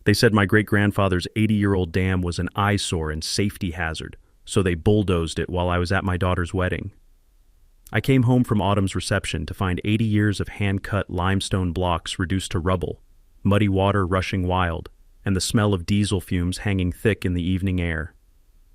They said my great-grandfather's 80-year-old dam was an eyesore and safety hazard, so they bulldozed it while I was at my daughter's wedding. I came home from Autumn's reception to find 80 years of hand-cut limestone blocks reduced to rubble, muddy water rushing wild, and the smell of diesel fumes hanging thick in the evening air.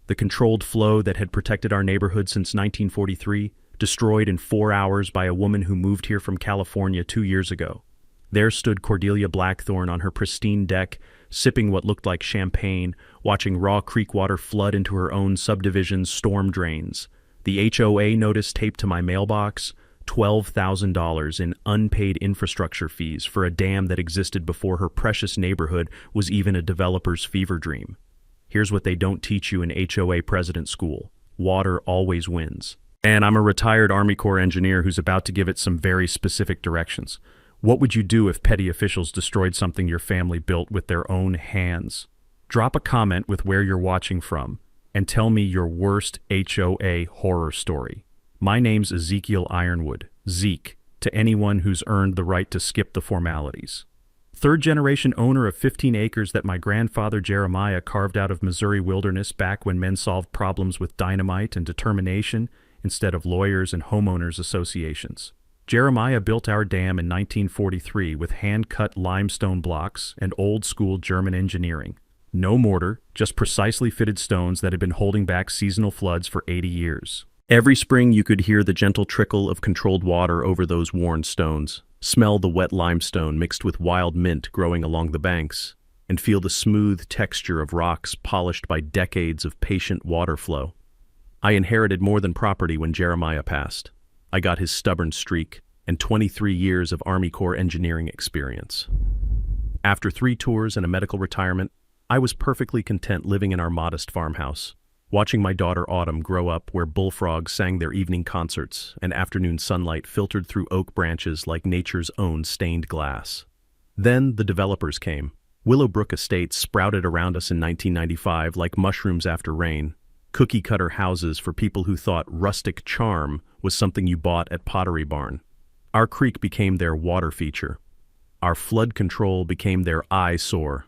The controlled flow that had protected our neighborhood since 1943, destroyed in 4 hours by a woman who moved here from California 2 years ago. There stood Cordelia Blackthorne on her pristine deck, sipping what looked like champagne, watching raw creek water flood into her own subdivision's storm drains. The HOA notice taped to my mailbox, $12,000 in unpaid infrastructure fees for a dam that existed before her precious neighborhood was even a developer's fever dream. Here's what they don't teach you in HOA president school. Water always wins. And I'm a retired Army Corps engineer who's about to give it some very specific directions. What would you do if petty officials destroyed something your family built with their own hands? Drop a comment with where you're watching from, and tell me your worst HOA horror story. My name's Ezekiel Ironwood, Zeke, to anyone who's earned the right to skip the formalities. Third-generation owner of 15 acres that my grandfather Jeremiah carved out of Missouri wilderness back when men solved problems with dynamite and determination instead of lawyers and homeowners associations. Jeremiah built our dam in 1943 with hand-cut limestone blocks and old-school German engineering. No mortar, just precisely fitted stones that had been holding back seasonal floods for 80 years. Every spring you could hear the gentle trickle of controlled water over those worn stones, smell the wet limestone mixed with wild mint growing along the banks, and feel the smooth texture of rocks polished by decades of patient water flow. I inherited more than property when Jeremiah passed. I got his stubborn streak and 23 years of Army Corps engineering experience. After 3 tours and a medical retirement, I was perfectly content living in our modest farmhouse, watching my daughter Autumn grow up where bullfrogs sang their evening concerts and afternoon sunlight filtered through oak branches like nature's own stained glass. Then the developers came. Willowbrook Estates sprouted around us in 1995 like mushrooms after rain, cookie-cutter houses for people who thought rustic charm was something you bought at Pottery Barn. Our creek became their water feature. Our flood control became their eyesore.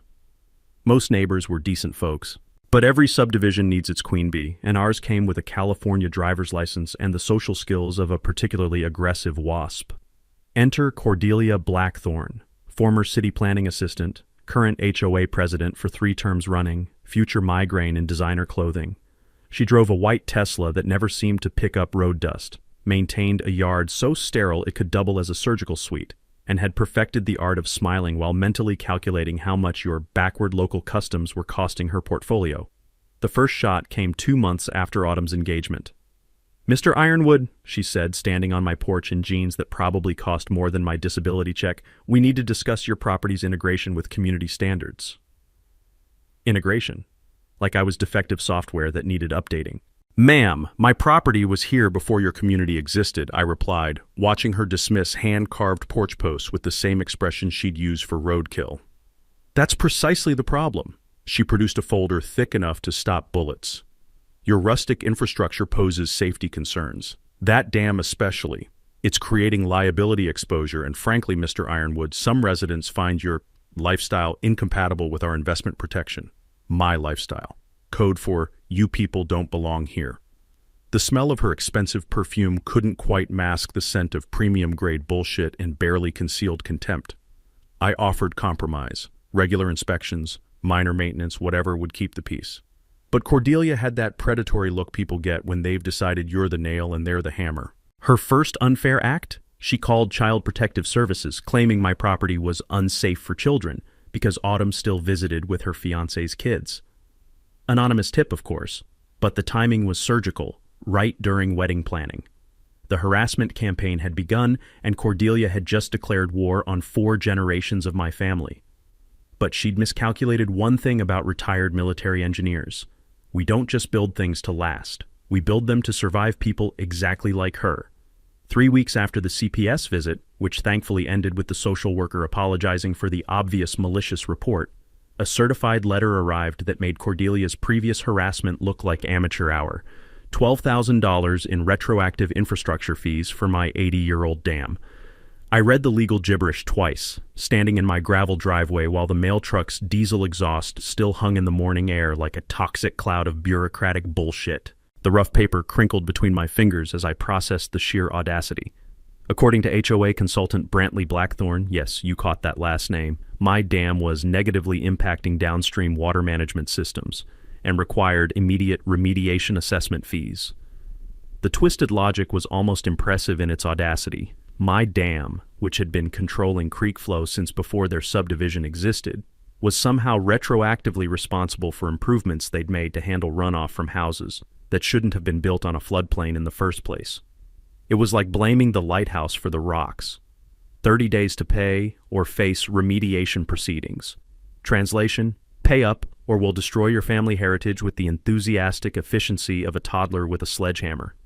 Most neighbors were decent folks. But every subdivision needs its queen bee, and ours came with a California driver's license and the social skills of a particularly aggressive wasp. Enter Cordelia Blackthorne, former city planning assistant, current HOA president for 3 terms running, future migraine in designer clothing. She drove a white Tesla that never seemed to pick up road dust, maintained a yard so sterile it could double as a surgical suite, and had perfected the art of smiling while mentally calculating how much your backward local customs were costing her portfolio. The first shot came 2 months after Autumn's engagement. "Mr. Ironwood," she said, standing on my porch in jeans that probably cost more than my disability check, "we need to discuss your property's integration with community standards." Integration? Like I was defective software that needed updating. "Ma'am, my property was here before your community existed," I replied, watching her dismiss hand-carved porch posts with the same expression she'd use for roadkill. "That's precisely the problem." She produced a folder thick enough to stop bullets. "Your rustic infrastructure poses safety concerns. That dam especially. It's creating liability exposure, and frankly, Mr. Ironwood, some residents find your lifestyle incompatible with our investment protection. My lifestyle. Code for, you people don't belong here." The smell of her expensive perfume couldn't quite mask the scent of premium-grade bullshit and barely concealed contempt. I offered compromise, regular inspections, minor maintenance, whatever would keep the peace. But Cordelia had that predatory look people get when they've decided you're the nail and they're the hammer. Her first unfair act? She called Child Protective Services, claiming my property was unsafe for children because Autumn still visited with her fiancé's kids. Anonymous tip, of course, but the timing was surgical, right during wedding planning. The harassment campaign had begun, and Cordelia had just declared war on 4 generations of my family. But she'd miscalculated one thing about retired military engineers. We don't just build things to last. We build them to survive people exactly like her. 3 weeks after the CPS visit, which thankfully ended with the social worker apologizing for the obvious malicious report, a certified letter arrived that made Cordelia's previous harassment look like amateur hour. $12,000 in retroactive infrastructure fees for my 80-year-old dam. I read the legal gibberish twice, standing in my gravel driveway while the mail truck's diesel exhaust still hung in the morning air like a toxic cloud of bureaucratic bullshit. The rough paper crinkled between my fingers as I processed the sheer audacity. According to HOA consultant Brantley Blackthorne, yes, you caught that last name, my dam was negatively impacting downstream water management systems and required immediate remediation assessment fees. The twisted logic was almost impressive in its audacity. My dam, which had been controlling creek flow since before their subdivision existed, was somehow retroactively responsible for improvements they'd made to handle runoff from houses that shouldn't have been built on a floodplain in the first place. It was like blaming the lighthouse for the rocks. 30 days to pay or face remediation proceedings. Translation, pay up or we'll destroy your family heritage with the enthusiastic efficiency of a toddler with a sledgehammer.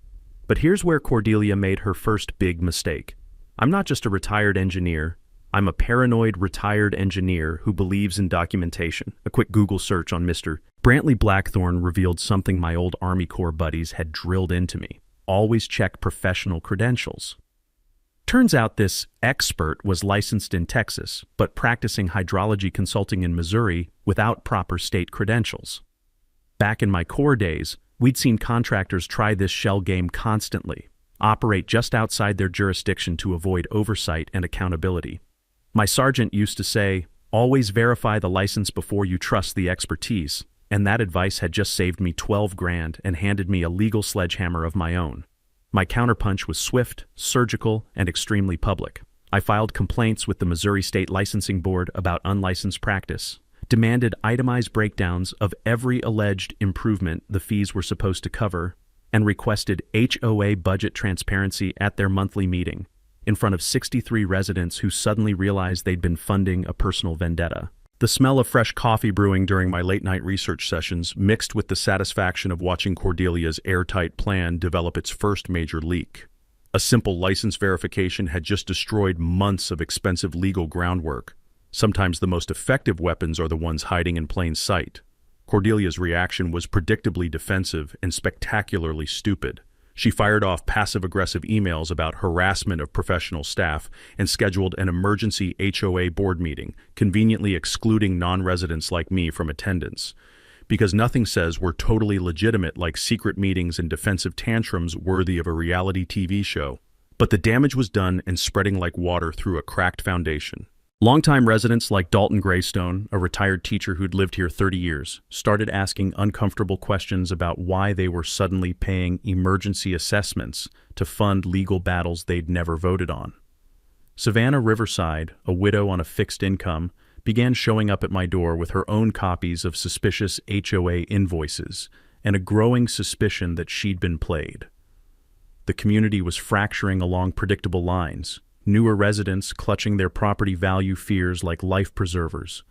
But here's where Cordelia made her first big mistake. I'm not just a retired engineer. I'm a paranoid retired engineer who believes in documentation. A quick Google search on Mr. Brantley Blackthorne revealed something my old Army Corps buddies had drilled into me. Always check professional credentials. Turns out this expert was licensed in Texas, but practicing hydrology consulting in Missouri without proper state credentials. Back in my Corps days, we'd seen contractors try this shell game constantly, operate just outside their jurisdiction to avoid oversight and accountability. My sergeant used to say, always verify the license before you trust the expertise, and that advice had just saved me 12 grand and handed me a legal sledgehammer of my own. My counterpunch was swift, surgical, and extremely public. I filed complaints with the Missouri State Licensing Board about unlicensed practice, demanded itemized breakdowns of every alleged improvement the fees were supposed to cover, and requested HOA budget transparency at their monthly meeting, in front of 63 residents who suddenly realized they'd been funding a personal vendetta. The smell of fresh coffee brewing during my late-night research sessions mixed with the satisfaction of watching Cordelia's airtight plan develop its first major leak. A simple license verification had just destroyed months of expensive legal groundwork. Sometimes the most effective weapons are the ones hiding in plain sight. Cordelia's reaction was predictably defensive and spectacularly stupid. She fired off passive-aggressive emails about harassment of professional staff and scheduled an emergency HOA board meeting, conveniently excluding non-residents like me from attendance. Because nothing says we're totally legitimate like secret meetings and defensive tantrums worthy of a reality TV show. But the damage was done and spreading like water through a cracked foundation. Longtime residents like Dalton Greystone, a retired teacher who'd lived here 30 years, started asking uncomfortable questions about why they were suddenly paying emergency assessments to fund legal battles they'd never voted on. Savannah Riverside, a widow on a fixed income, began showing up at my door with her own copies of suspicious HOA invoices and a growing suspicion that she'd been played. The community was fracturing along predictable lines, newer residents clutching their property value fears like life preservers,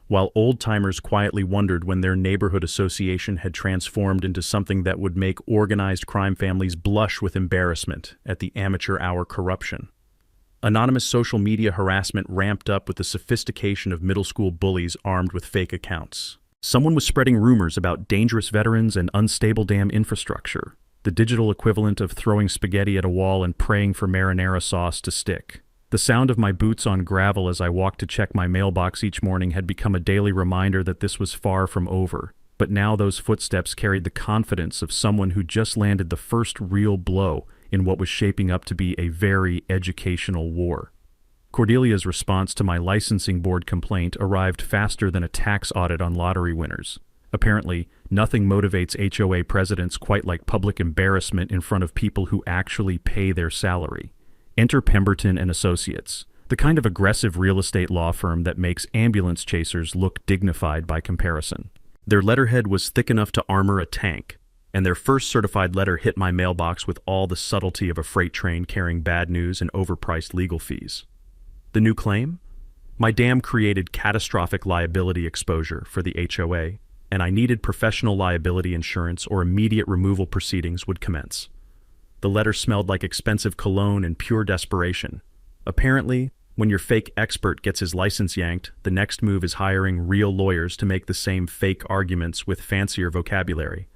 while old-timers quietly wondered when their neighborhood association had transformed into something that would make organized crime families blush with embarrassment at the amateur-hour corruption. Anonymous social media harassment ramped up with the sophistication of middle school bullies armed with fake accounts. Someone was spreading rumors about dangerous veterans and unstable dam infrastructure, the digital equivalent of throwing spaghetti at a wall and praying for marinara sauce to stick. The sound of my boots on gravel as I walked to check my mailbox each morning had become a daily reminder that this was far from over. But now those footsteps carried the confidence of someone who just landed the first real blow in what was shaping up to be a very educational war. Cordelia's response to my licensing board complaint arrived faster than a tax audit on lottery winners. Apparently, nothing motivates HOA presidents quite like public embarrassment in front of people who actually pay their salary. Enter Pemberton and Associates, the kind of aggressive real estate law firm that makes ambulance chasers look dignified by comparison. Their letterhead was thick enough to armor a tank, and their first certified letter hit my mailbox with all the subtlety of a freight train carrying bad news and overpriced legal fees. The new claim? My dam created catastrophic liability exposure for the HOA, and I needed professional liability insurance or immediate removal proceedings would commence. The letter smelled like expensive cologne and pure desperation. Apparently, when your fake expert gets his license yanked, the next move is hiring real lawyers to make the same fake arguments with fancier vocabulary.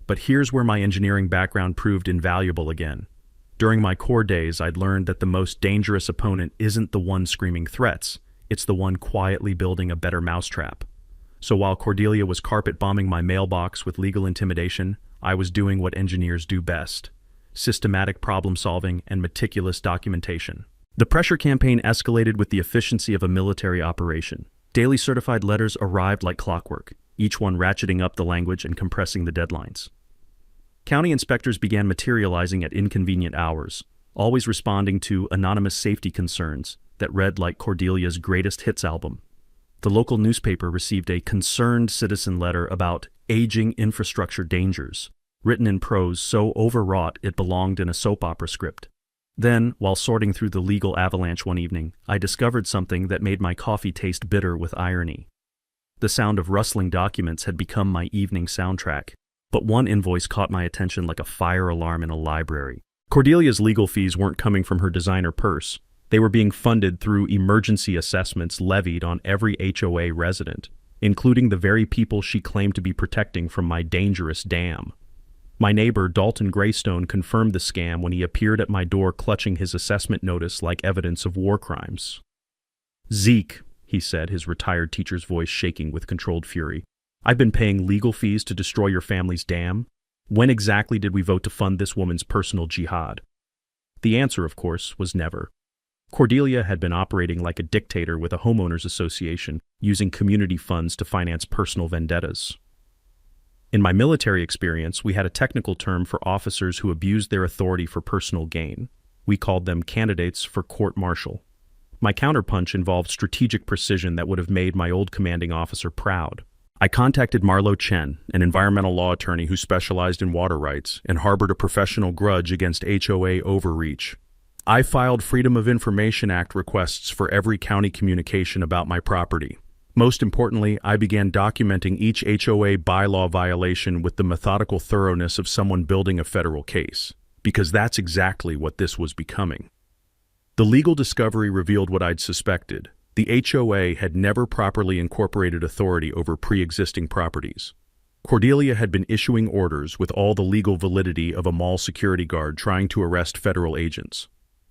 But here's where my engineering background proved invaluable again. During my core days, I'd learned that the most dangerous opponent isn't the one screaming threats, it's the one quietly building a better mousetrap. So while Cordelia was carpet bombing my mailbox with legal intimidation, I was doing what engineers do best: systematic problem solving and meticulous documentation. The pressure campaign escalated with the efficiency of a military operation. Daily certified letters arrived like clockwork, each one ratcheting up the language and compressing the deadlines. County inspectors began materializing at inconvenient hours, always responding to anonymous safety concerns that read like Cordelia's greatest hits album. The local newspaper received a concerned citizen letter about aging infrastructure dangers, written in prose so overwrought it belonged in a soap opera script. Then, while sorting through the legal avalanche one evening, I discovered something that made my coffee taste bitter with irony. The sound of rustling documents had become my evening soundtrack, but one invoice caught my attention like a fire alarm in a library. Cordelia's legal fees weren't coming from her designer purse. They were being funded through emergency assessments levied on every HOA resident, including the very people she claimed to be protecting from my dangerous dam. My neighbor, Dalton Greystone, confirmed the scam when he appeared at my door clutching his assessment notice like evidence of war crimes. "Zeke," he said, his retired teacher's voice shaking with controlled fury, "I've been paying legal fees to destroy your family's dam. When exactly did we vote to fund this woman's personal jihad?" The answer, of course, was never. Cordelia had been operating like a dictator with a homeowners association, using community funds to finance personal vendettas. In my military experience, we had a technical term for officers who abused their authority for personal gain. We called them candidates for court-martial. My counterpunch involved strategic precision that would have made my old commanding officer proud. I contacted Marlo Chen, an environmental law attorney who specialized in water rights and harbored a professional grudge against HOA overreach. I filed Freedom of Information Act requests for every county communication about my property. Most importantly, I began documenting each HOA bylaw violation with the methodical thoroughness of someone building a federal case, because that's exactly what this was becoming. The legal discovery revealed what I'd suspected. The HOA had never properly incorporated authority over pre-existing properties. Cordelia had been issuing orders with all the legal validity of a mall security guard trying to arrest federal agents.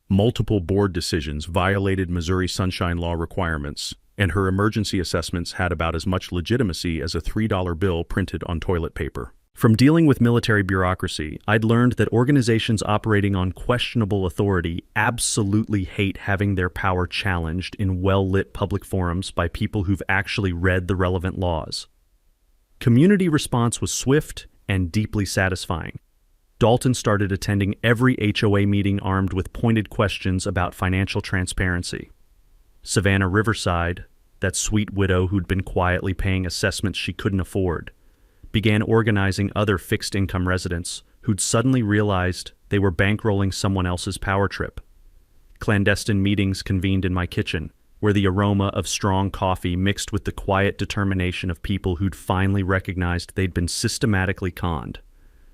Multiple board decisions violated Missouri Sunshine Law requirements, and her emergency assessments had about as much legitimacy as a $3 bill printed on toilet paper. From dealing with military bureaucracy, I'd learned that organizations operating on questionable authority absolutely hate having their power challenged in well-lit public forums by people who've actually read the relevant laws. Community response was swift and deeply satisfying. Dalton started attending every HOA meeting armed with pointed questions about financial transparency. Savannah Riverside, that sweet widow who'd been quietly paying assessments she couldn't afford, began organizing other fixed-income residents who'd suddenly realized they were bankrolling someone else's power trip. Clandestine meetings convened in my kitchen, where the aroma of strong coffee mixed with the quiet determination of people who'd finally recognized they'd been systematically conned.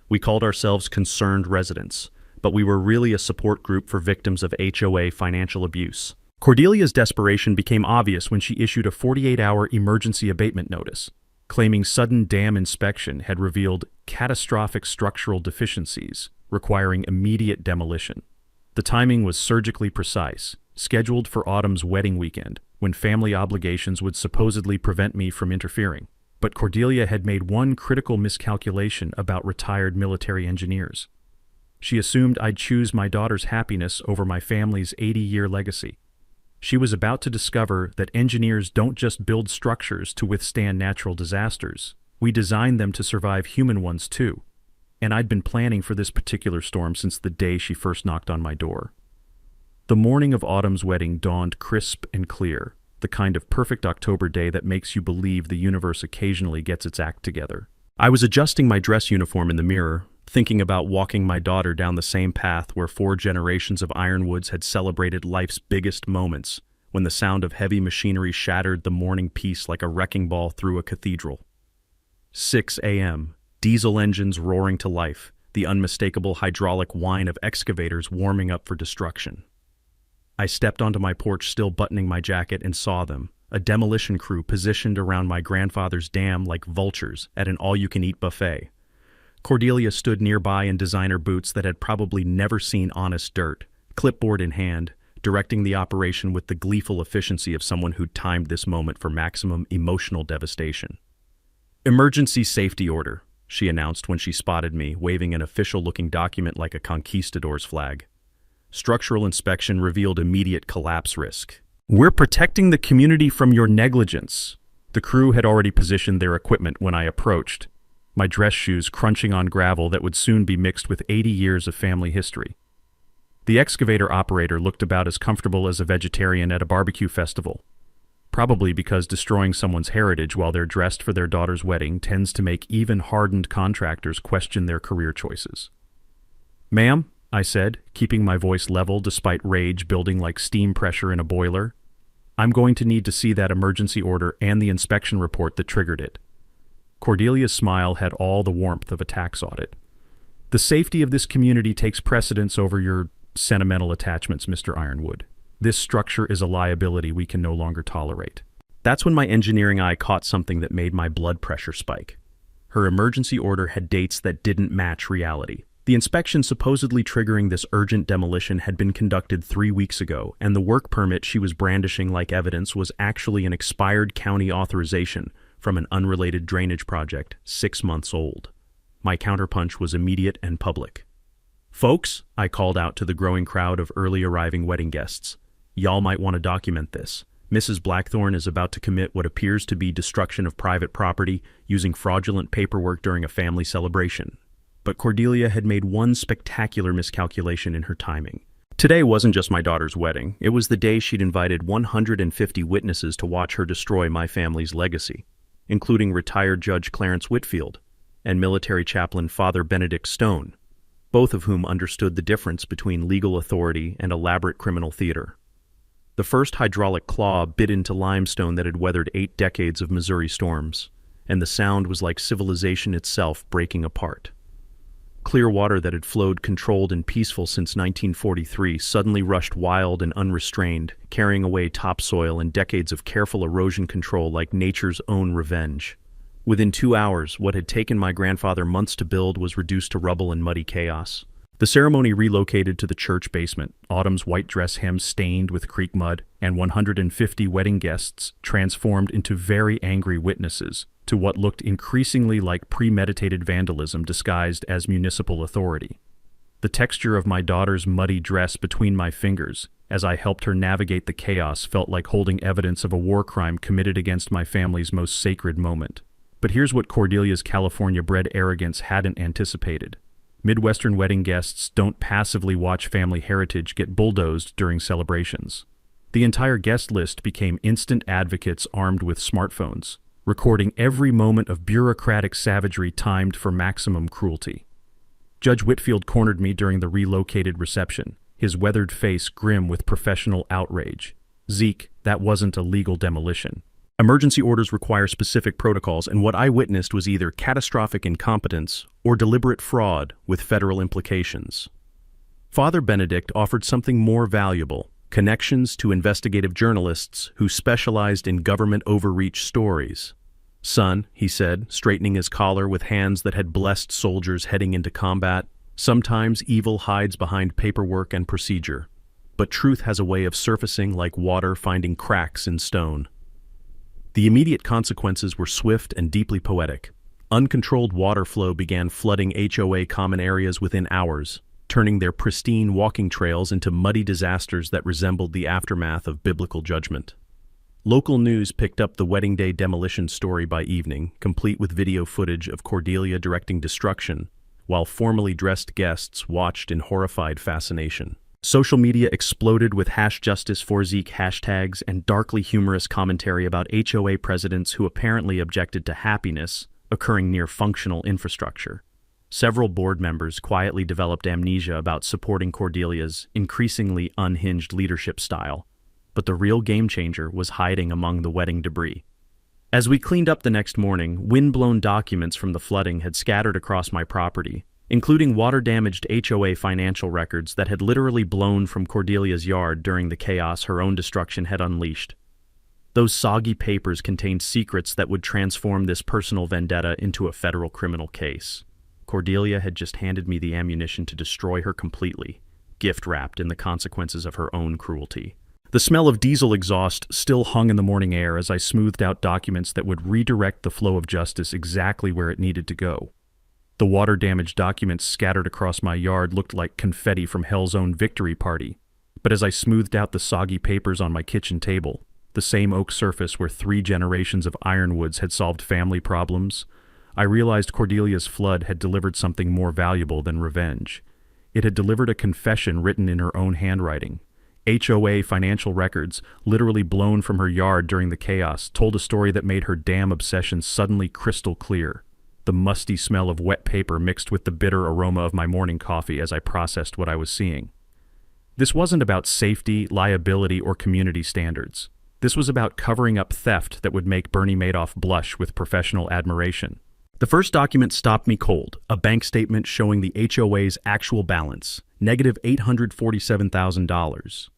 We called ourselves Concerned Residents, but we were really a support group for victims of HOA financial abuse. Cordelia's desperation became obvious when she issued a 48-hour emergency abatement notice, claiming sudden dam inspection had revealed catastrophic structural deficiencies requiring immediate demolition. The timing was surgically precise, scheduled for Autumn's wedding weekend, when family obligations would supposedly prevent me from interfering. But Cordelia had made one critical miscalculation about retired military engineers. She assumed I'd choose my daughter's happiness over my family's 80-year legacy. She was about to discover that engineers don't just build structures to withstand natural disasters. We design them to survive human ones too. And I'd been planning for this particular storm since the day she first knocked on my door. The morning of Autumn's wedding dawned crisp and clear, the kind of perfect October day that makes you believe the universe occasionally gets its act together. I was adjusting my dress uniform in the mirror, thinking about walking my daughter down the same path where 4 generations of Ironwoods had celebrated life's biggest moments, when the sound of heavy machinery shattered the morning peace like a wrecking ball through a cathedral. 6 a.m., diesel engines roaring to life, the unmistakable hydraulic whine of excavators warming up for destruction. I stepped onto my porch still buttoning my jacket and saw them, a demolition crew positioned around my grandfather's dam like vultures at an all-you-can-eat buffet. Cordelia stood nearby in designer boots that had probably never seen honest dirt, clipboard in hand, directing the operation with the gleeful efficiency of someone who'd timed this moment for maximum emotional devastation. "Emergency safety order," she announced when she spotted me, waving an official-looking document like a conquistador's flag. Structural inspection revealed immediate collapse risk. "We're protecting the community from your negligence." The crew had already positioned their equipment when I approached, my dress shoes crunching on gravel that would soon be mixed with 80 years of family history. The excavator operator looked about as comfortable as a vegetarian at a barbecue festival, probably because destroying someone's heritage while they're dressed for their daughter's wedding tends to make even hardened contractors question their career choices. "Ma'am," I said, keeping my voice level despite rage building like steam pressure in a boiler, "I'm going to need to see that emergency order and the inspection report that triggered it." Cordelia's smile had all the warmth of a tax audit. "The safety of this community takes precedence over your sentimental attachments, Mr. Ironwood. This structure is a liability we can no longer tolerate." That's when my engineering eye caught something that made my blood pressure spike. Her emergency order had dates that didn't match reality. The inspection supposedly triggering this urgent demolition had been conducted 3 weeks ago, and the work permit she was brandishing like evidence was actually an expired county authorization from an unrelated drainage project 6 months old. My counterpunch was immediate and public. "Folks," I called out to the growing crowd of early arriving wedding guests, "y'all might want to document this. Mrs. Blackthorne is about to commit what appears to be destruction of private property using fraudulent paperwork during a family celebration." But Cordelia had made one spectacular miscalculation in her timing. Today wasn't just my daughter's wedding. It was the day she'd invited 150 witnesses to watch her destroy my family's legacy, including retired Judge Clarence Whitfield and military chaplain Father Benedict Stone, both of whom understood the difference between legal authority and elaborate criminal theater. The first hydraulic claw bit into limestone that had weathered 8 decades of Missouri storms, and the sound was like civilization itself breaking apart. Clear water that had flowed controlled and peaceful since 1943 suddenly rushed wild and unrestrained, carrying away topsoil and decades of careful erosion control like nature's own revenge. Within 2 hours, what had taken my grandfather months to build was reduced to rubble and muddy chaos. The ceremony relocated to the church basement, Autumn's white dress hem stained with creek mud, and 150 wedding guests transformed into very angry witnesses to what looked increasingly like premeditated vandalism disguised as municipal authority. The texture of my daughter's muddy dress between my fingers, as I helped her navigate the chaos, felt like holding evidence of a war crime committed against my family's most sacred moment. But here's what Cordelia's California-bred arrogance hadn't anticipated. Midwestern wedding guests don't passively watch family heritage get bulldozed during celebrations. The entire guest list became instant advocates armed with smartphones, recording every moment of bureaucratic savagery timed for maximum cruelty. Judge Whitfield cornered me during the relocated reception, his weathered face grim with professional outrage. "Zeke, that wasn't a legal demolition. Emergency orders require specific protocols, and what I witnessed was either catastrophic incompetence or deliberate fraud with federal implications." Father Benedict offered something more valuable: connections to investigative journalists who specialized in government overreach stories. "Son," he said, straightening his collar with hands that had blessed soldiers heading into combat, "sometimes evil hides behind paperwork and procedure, but truth has a way of surfacing like water finding cracks in stone." The immediate consequences were swift and deeply poetic. Uncontrolled water flow began flooding HOA common areas within hours, turning their pristine walking trails into muddy disasters that resembled the aftermath of biblical judgment. Local news picked up the wedding day demolition story by evening, complete with video footage of Cordelia directing destruction, while formally dressed guests watched in horrified fascination. Social media exploded with #JusticeForZeke hashtags and darkly humorous commentary about HOA presidents who apparently objected to happiness occurring near functional infrastructure. Several board members quietly developed amnesia about supporting Cordelia's increasingly unhinged leadership style, but the real game changer was hiding among the wedding debris. As we cleaned up the next morning, wind-blown documents from the flooding had scattered across my property, including water-damaged HOA financial records that had literally blown from Cordelia's yard during the chaos her own destruction had unleashed. Those soggy papers contained secrets that would transform this personal vendetta into a federal criminal case. Cordelia had just handed me the ammunition to destroy her completely, gift-wrapped in the consequences of her own cruelty. The smell of diesel exhaust still hung in the morning air as I smoothed out documents that would redirect the flow of justice exactly where it needed to go. The water-damaged documents scattered across my yard looked like confetti from Hell's own victory party, but as I smoothed out the soggy papers on my kitchen table, the same oak surface where 3 generations of ironwoods had solved family problems, I realized Cordelia's flood had delivered something more valuable than revenge. It had delivered a confession written in her own handwriting. HOA financial records, literally blown from her yard during the chaos, told a story that made her damn obsession suddenly crystal clear. The musty smell of wet paper mixed with the bitter aroma of my morning coffee as I processed what I was seeing. This wasn't about safety, liability, or community standards. This was about covering up theft that would make Bernie Madoff blush with professional admiration. The first document stopped me cold, a bank statement showing the HOA's actual balance, negative $847,000.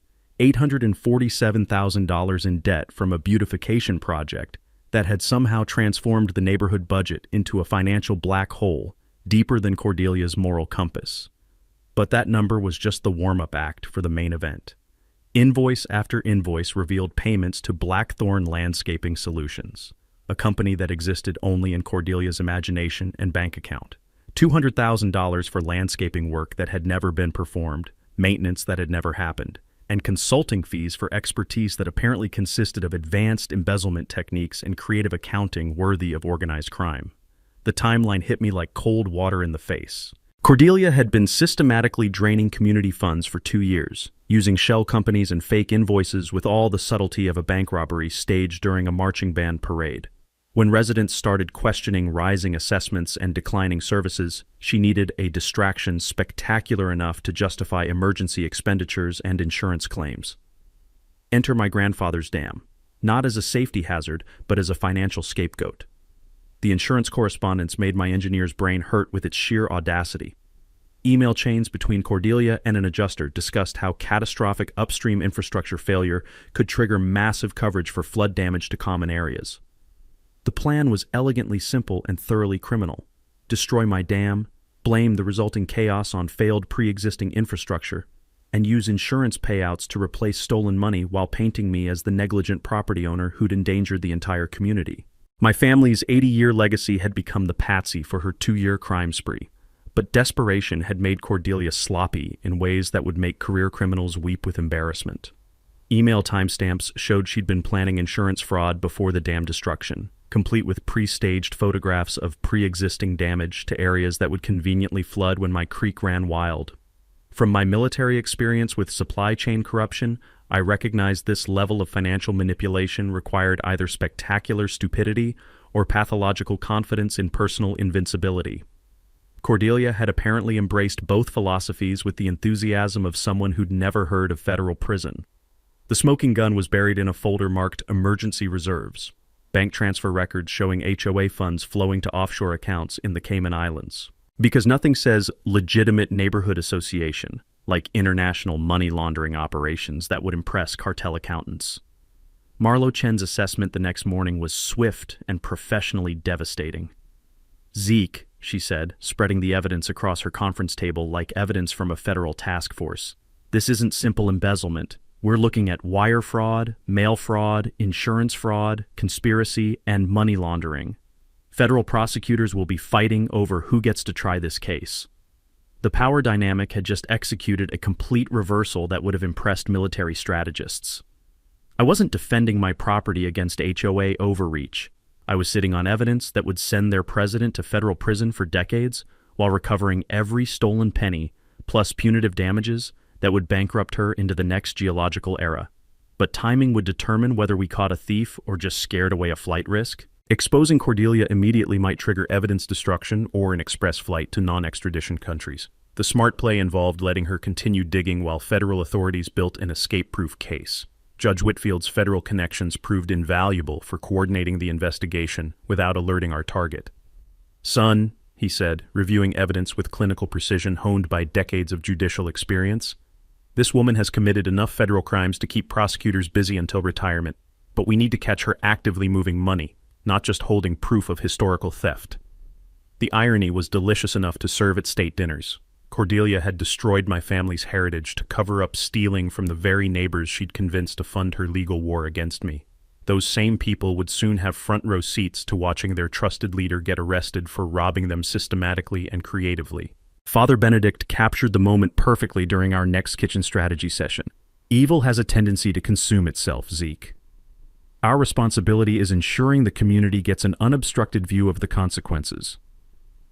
$847,000 in debt from a beautification project that had somehow transformed the neighborhood budget into a financial black hole deeper than Cordelia's moral compass. But that number was just the warm-up act for the main event. Invoice after invoice revealed payments to Blackthorn Landscaping Solutions, a company that existed only in Cordelia's imagination and bank account. $200,000 for landscaping work that had never been performed, maintenance that had never happened, and consulting fees for expertise that apparently consisted of advanced embezzlement techniques and creative accounting worthy of organized crime. The timeline hit me like cold water in the face. Cordelia had been systematically draining community funds for 2 years, using shell companies and fake invoices with all the subtlety of a bank robbery staged during a marching band parade. When residents started questioning rising assessments and declining services, she needed a distraction spectacular enough to justify emergency expenditures and insurance claims. Enter my grandfather's dam, not as a safety hazard, but as a financial scapegoat. The insurance correspondence made my engineer's brain hurt with its sheer audacity. Email chains between Cordelia and an adjuster discussed how catastrophic upstream infrastructure failure could trigger massive coverage for flood damage to common areas. The plan was elegantly simple and thoroughly criminal. Destroy my dam, blame the resulting chaos on failed pre-existing infrastructure, and use insurance payouts to replace stolen money while painting me as the negligent property owner who'd endangered the entire community. My family's 80-year legacy had become the patsy for her 2-year crime spree, but desperation had made Cordelia sloppy in ways that would make career criminals weep with embarrassment. Email timestamps showed she'd been planning insurance fraud before the dam destruction, complete with pre-staged photographs of pre-existing damage to areas that would conveniently flood when my creek ran wild. From my military experience with supply chain corruption, I recognized this level of financial manipulation required either spectacular stupidity or pathological confidence in personal invincibility. Cordelia had apparently embraced both philosophies with the enthusiasm of someone who'd never heard of federal prison. The smoking gun was buried in a folder marked Emergency Reserves, bank transfer records showing HOA funds flowing to offshore accounts in the Cayman Islands. Because nothing says legitimate neighborhood association, like international money laundering operations that would impress cartel accountants. Marlo Chen's assessment the next morning was swift and professionally devastating. Zeke, she said, spreading the evidence across her conference table like evidence from a federal task force. This isn't simple embezzlement. We're looking at wire fraud, mail fraud, insurance fraud, conspiracy, and money laundering. Federal prosecutors will be fighting over who gets to try this case. The power dynamic had just executed a complete reversal that would have impressed military strategists. I wasn't defending my property against HOA overreach. I was sitting on evidence that would send their president to federal prison for decades while recovering every stolen penny, plus punitive damages that would bankrupt her into the next geological era. But timing would determine whether we caught a thief or just scared away a flight risk. Exposing Cordelia immediately might trigger evidence destruction or an express flight to non-extradition countries. The smart play involved letting her continue digging while federal authorities built an escape-proof case. Judge Whitfield's federal connections proved invaluable for coordinating the investigation without alerting our target. "Son," he said, reviewing evidence with clinical precision honed by decades of judicial experience, "this woman has committed enough federal crimes to keep prosecutors busy until retirement, but we need to catch her actively moving money, not just holding proof of historical theft." The irony was delicious enough to serve at state dinners. Cordelia had destroyed my family's heritage to cover up stealing from the very neighbors she'd convinced to fund her legal war against me. Those same people would soon have front row seats to watching their trusted leader get arrested for robbing them systematically and creatively. Father Benedict captured the moment perfectly during our next kitchen strategy session. Evil has a tendency to consume itself, Zeke. Our responsibility is ensuring the community gets an unobstructed view of the consequences.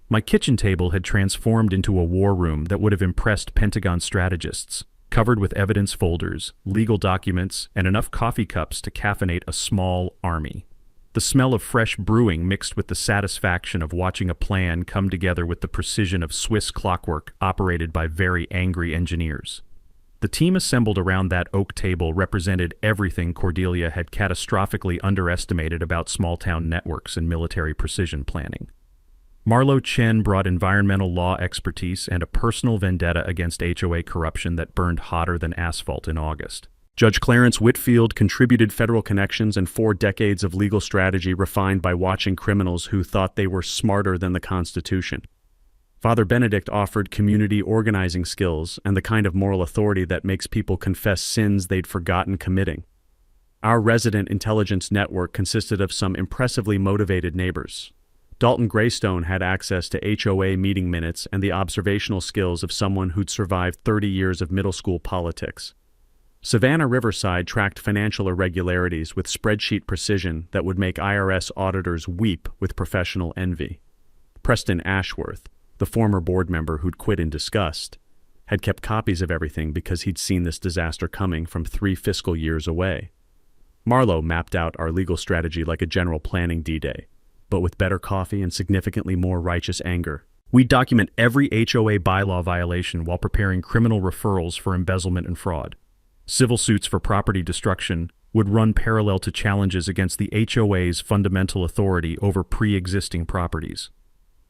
My kitchen table had transformed into a war room that would have impressed Pentagon strategists, covered with evidence folders, legal documents, and enough coffee cups to caffeinate a small army. The smell of fresh brewing mixed with the satisfaction of watching a plan come together with the precision of Swiss clockwork operated by very angry engineers. The team assembled around that oak table represented everything Cordelia had catastrophically underestimated about small-town networks and military precision planning. Marlo Chen brought environmental law expertise and a personal vendetta against HOA corruption that burned hotter than asphalt in August. Judge Clarence Whitfield contributed federal connections and 4 decades of legal strategy refined by watching criminals who thought they were smarter than the Constitution. Father Benedict offered community organizing skills and the kind of moral authority that makes people confess sins they'd forgotten committing. Our resident intelligence network consisted of some impressively motivated neighbors. Dalton Greystone had access to HOA meeting minutes and the observational skills of someone who'd survived 30 years of middle school politics. Savannah Riverside tracked financial irregularities with spreadsheet precision that would make IRS auditors weep with professional envy. Preston Ashworth, the former board member who'd quit in disgust, had kept copies of everything because he'd seen this disaster coming from 3 fiscal years away. Marlo mapped out our legal strategy like a general planning D-Day, but with better coffee and significantly more righteous anger. We'd document every HOA bylaw violation while preparing criminal referrals for embezzlement and fraud. Civil suits for property destruction would run parallel to challenges against the HOA's fundamental authority over pre-existing properties.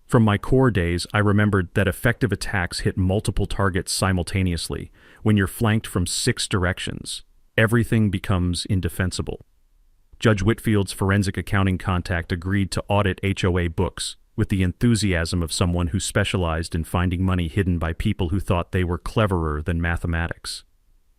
From my core days, I remembered that effective attacks hit multiple targets simultaneously. When you're flanked from 6 directions, everything becomes indefensible. Judge Whitfield's forensic accounting contact agreed to audit HOA books with the enthusiasm of someone who specialized in finding money hidden by people who thought they were cleverer than mathematics.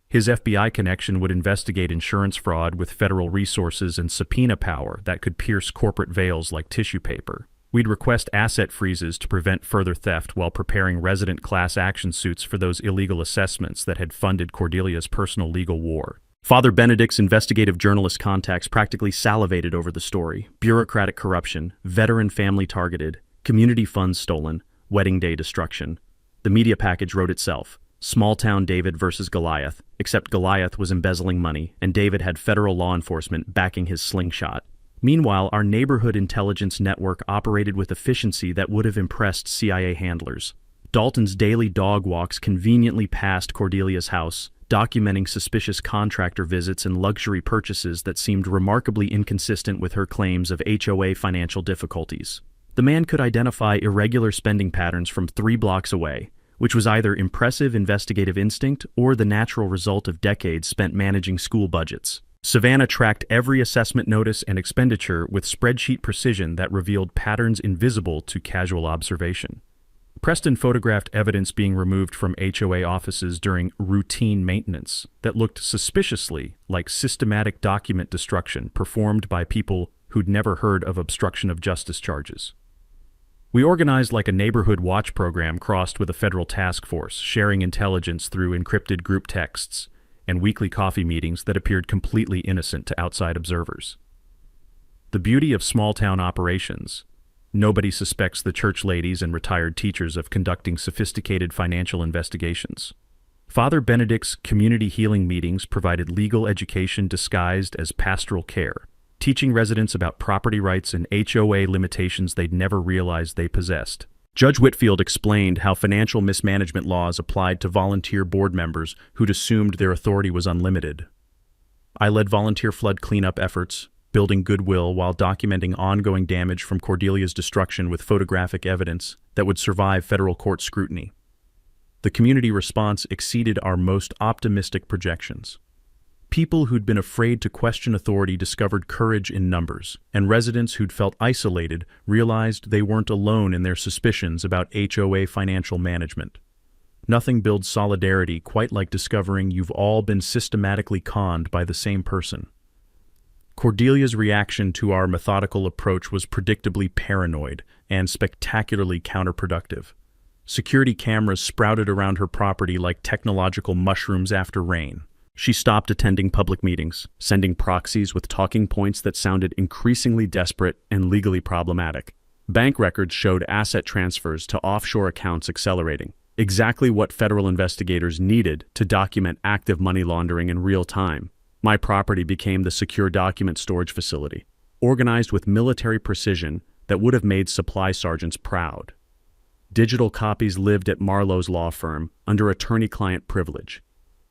His FBI connection would investigate insurance fraud with federal resources and subpoena power that could pierce corporate veils like tissue paper. We'd request asset freezes to prevent further theft while preparing resident class action suits for those illegal assessments that had funded Cordelia's personal legal war. Father Benedict's investigative journalist contacts practically salivated over the story. Bureaucratic corruption, veteran family targeted, community funds stolen, wedding day destruction. The media package wrote itself. Small-town David versus Goliath, except Goliath was embezzling money, and David had federal law enforcement backing his slingshot. Meanwhile, our neighborhood intelligence network operated with efficiency that would have impressed CIA handlers. Dalton's daily dog walks conveniently passed Cordelia's house, documenting suspicious contractor visits and luxury purchases that seemed remarkably inconsistent with her claims of HOA financial difficulties. The man could identify irregular spending patterns from 3 blocks away, which was either impressive investigative instinct or the natural result of decades spent managing school budgets. Savannah tracked every assessment notice and expenditure with spreadsheet precision that revealed patterns invisible to casual observation. Preston photographed evidence being removed from HOA offices during routine maintenance that looked suspiciously like systematic document destruction performed by people who'd never heard of obstruction of justice charges. We organized like a neighborhood watch program crossed with a federal task force, sharing intelligence through encrypted group texts and weekly coffee meetings that appeared completely innocent to outside observers. The beauty of small-town operations: nobody suspects the church ladies and retired teachers of conducting sophisticated financial investigations. Father Benedict's community healing meetings provided legal education disguised as pastoral care, teaching residents about property rights and HOA limitations they'd never realized they possessed. Judge Whitfield explained how financial mismanagement laws applied to volunteer board members who'd assumed their authority was unlimited. I led volunteer flood cleanup efforts, building goodwill while documenting ongoing damage from Cordelia's destruction with photographic evidence that would survive federal court scrutiny. The community response exceeded our most optimistic projections. People who'd been afraid to question authority discovered courage in numbers, and residents who'd felt isolated realized they weren't alone in their suspicions about HOA financial management. Nothing builds solidarity quite like discovering you've all been systematically conned by the same person. Cordelia's reaction to our methodical approach was predictably paranoid and spectacularly counterproductive. Security cameras sprouted around her property like technological mushrooms after rain. She stopped attending public meetings, sending proxies with talking points that sounded increasingly desperate and legally problematic. Bank records showed asset transfers to offshore accounts accelerating, exactly what federal investigators needed to document active money laundering in real time. My property became the secure document storage facility, organized with military precision that would have made supply sergeants proud. Digital copies lived at Marlowe's law firm under attorney-client privilege.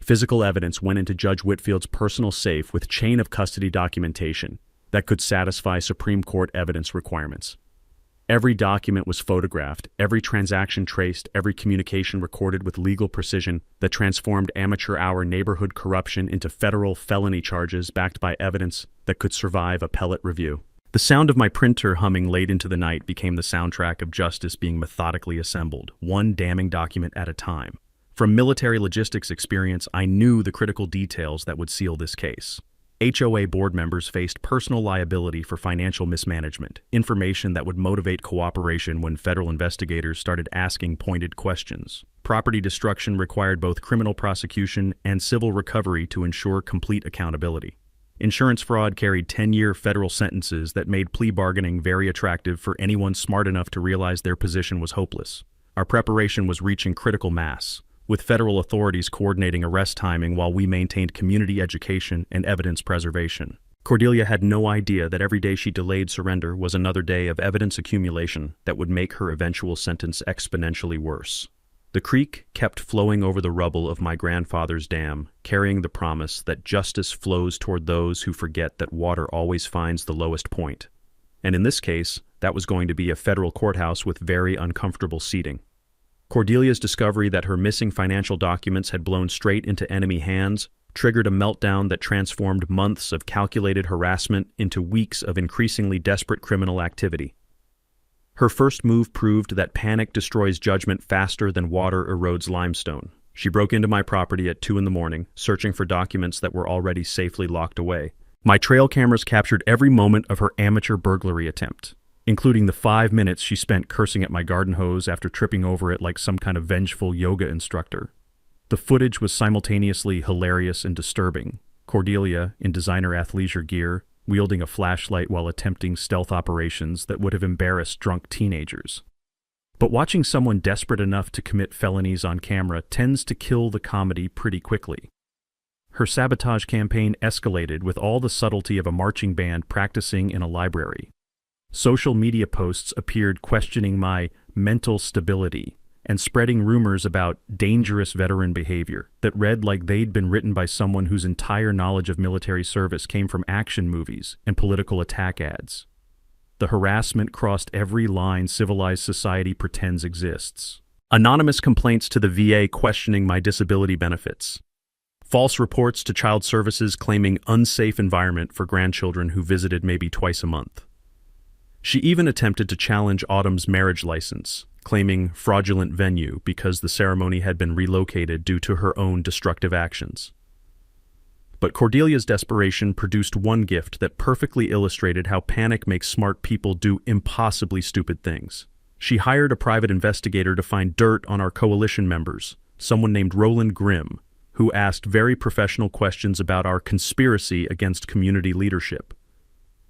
Physical evidence went into Judge Whitfield's personal safe with chain of custody documentation that could satisfy Supreme Court evidence requirements. Every document was photographed, every transaction traced, every communication recorded with legal precision that transformed amateur-hour neighborhood corruption into federal felony charges backed by evidence that could survive appellate review. The sound of my printer humming late into the night became the soundtrack of justice being methodically assembled, one damning document at a time. From military logistics experience, I knew the critical details that would seal this case. HOA board members faced personal liability for financial mismanagement, information that would motivate cooperation when federal investigators started asking pointed questions. Property destruction required both criminal prosecution and civil recovery to ensure complete accountability. Insurance fraud carried 10-year federal sentences that made plea bargaining very attractive for anyone smart enough to realize their position was hopeless. Our preparation was reaching critical mass, with federal authorities coordinating arrest timing while we maintained community education and evidence preservation. Cordelia had no idea that every day she delayed surrender was another day of evidence accumulation that would make her eventual sentence exponentially worse. The creek kept flowing over the rubble of my grandfather's dam, carrying the promise that justice flows toward those who forget that water always finds the lowest point. And in this case, that was going to be a federal courthouse with very uncomfortable seating. Cordelia's discovery that her missing financial documents had blown straight into enemy hands triggered a meltdown that transformed months of calculated harassment into weeks of increasingly desperate criminal activity. Her first move proved that panic destroys judgment faster than water erodes limestone. She broke into my property at 2 a.m, searching for documents that were already safely locked away. My trail cameras captured every moment of her amateur burglary attempt, including the 5 minutes she spent cursing at my garden hose after tripping over it like some kind of vengeful yoga instructor. The footage was simultaneously hilarious and disturbing. Cordelia, in designer athleisure gear, wielding a flashlight while attempting stealth operations that would have embarrassed drunk teenagers. But watching someone desperate enough to commit felonies on camera tends to kill the comedy pretty quickly. Her sabotage campaign escalated with all the subtlety of a marching band practicing in a library. Social media posts appeared questioning my mental stability and spreading rumors about dangerous veteran behavior that read like they'd been written by someone whose entire knowledge of military service came from action movies and political attack ads. The harassment crossed every line civilized society pretends exists. Anonymous complaints to the VA questioning my disability benefits. False reports to child services claiming unsafe environment for grandchildren who visited maybe twice a month. She even attempted to challenge Autumn's marriage license, claiming fraudulent venue because the ceremony had been relocated due to her own destructive actions. But Cordelia's desperation produced one gift that perfectly illustrated how panic makes smart people do impossibly stupid things. She hired a private investigator to find dirt on our coalition members, someone named Roland Grimm, who asked very professional questions about our conspiracy against community leadership.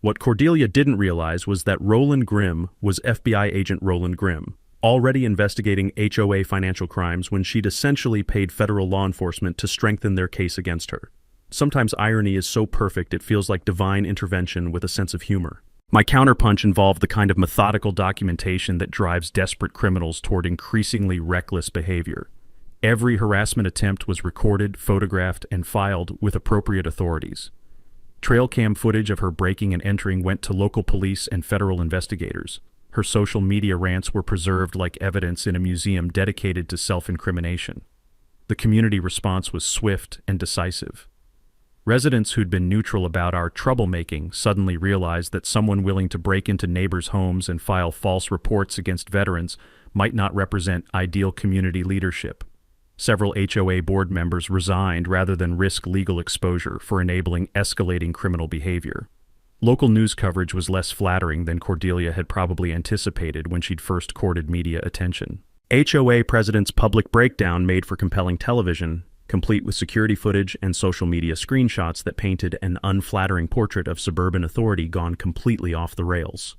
What Cordelia didn't realize was that Roland Grimm was FBI agent Roland Grimm, already investigating HOA financial crimes when she'd essentially paid federal law enforcement to strengthen their case against her. Sometimes irony is so perfect it feels like divine intervention with a sense of humor. My counterpunch involved the kind of methodical documentation that drives desperate criminals toward increasingly reckless behavior. Every harassment attempt was recorded, photographed, and filed with appropriate authorities. Trail cam footage of her breaking and entering went to local police and federal investigators. Her social media rants were preserved like evidence in a museum dedicated to self-incrimination. The community response was swift and decisive. Residents who'd been neutral about our troublemaking suddenly realized that someone willing to break into neighbors' homes and file false reports against veterans might not represent ideal community leadership. Several HOA board members resigned rather than risk legal exposure for enabling escalating criminal behavior. Local news coverage was less flattering than Cordelia had probably anticipated when she'd first courted media attention. HOA president's public breakdown made for compelling television, complete with security footage and social media screenshots that painted an unflattering portrait of suburban authority gone completely off the rails.